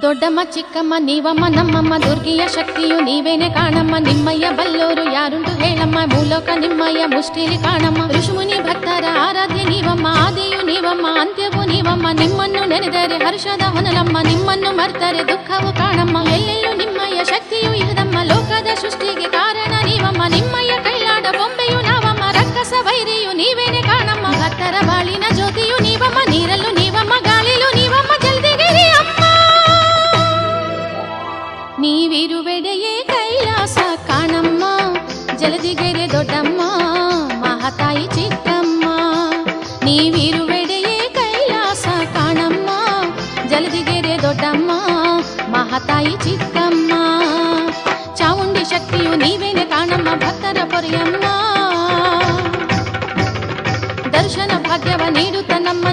ದೊಡ್ಡಮ್ಮ ಚಿಕ್ಕಮ್ಮ ನೀವಮ್ಮ ನಮ್ಮಮ್ಮ ದುರ್ಗಿಯ ಶಕ್ತಿಯು ನೀವೇನೆ ಕಾಣಮ್ಮ. ನಿಮ್ಮಯ್ಯ ಬಲ್ಲೋರು ಯಾರುಂಟು ಹೇಳಮ್ಮ, ಮೂಲೋಕ ನಿಮ್ಮಯ್ಯ ಮುಷ್ಟಿಲಿ ಕಾಣಮ್ಮ. ಋಷಿಮುನಿ ಭಕ್ತರ ಆರಾಧ್ಯ ನೀವಮ್ಮ, ಆದಿಯು ನೀವಮ್ಮ, ಅಂತ್ಯವೂ ನೀವಮ್ಮ. ನಿಮ್ಮನ್ನು ನೆನೆದರೆ ಹರ್ಷದ ಹೊನಲಮ್ಮ, ನಿಮ್ಮನ್ನು ಮರ್ತರೆ ದುಃಖವು ಕಾಣಮ್ಮ. ಎಲ್ಲೆಲ್ಲೂ ನಿಮ್ಮಯ್ಯ ಶಕ್ತಿಯು ಇಹದಮ್ಮ, ಲೋಕದ ಸೃಷ್ಟಿಗೆ ಕಾರಣ ನೀವಮ್ಮ. ನಿಮ್ಮಯ್ಯ ಕೈಲಾಡ ಬೊಂಬೆಯು ನಾವಮ್ಮ, ರಕ್ಕಸ ವೈರಿಯು ನೀವೇನೆ ಕಾಣಮ್ಮ. ಭಕ್ತರ ಬಾಳಿನ ಜ್ಯೋತಿಯು ನೀವಮ್ಮ, ನೀರಲ್ಲೂ ನೀವಮ್ಮ, ಗಾಳಿಲೂ ನೀವಮ್ಮ, ಜಲ್ದಿಗಿರಿ ಅಮ್ಮ. ನೀವಿರುವೆಡೆಯೇ ಕೈಲಾಸ ಕಾಣಮ್ಮ, ಜಲದಿಗೆರೆ ದೊಡ್ಡಮ್ಮ, ಮಹಾತಾಯಿ ಚಿಕ್ಕಮ್ಮ. ನೀವಿರುವೆಡೆಯೇ ಕೈಲಾಸ ಕಾಣಮ್ಮ, ಜಲದಿಗೆರೆ ದೊಡ್ಡಮ್ಮ, ಮಹಾತಾಯಿ ಚಿಕ್ಕಮ್ಮ. ಚಾಮುಂಡಿ ಶಕ್ತಿಯು ನೀವೇನೆ ಕಾಣಮ್ಮ, ಭಕ್ತರ ಪೊರೆಯಮ್ಮ. ದರ್ಶನ ಭಾಗ್ಯವ ನೀಡುತ್ತ ನಮ್ಮನ್ನು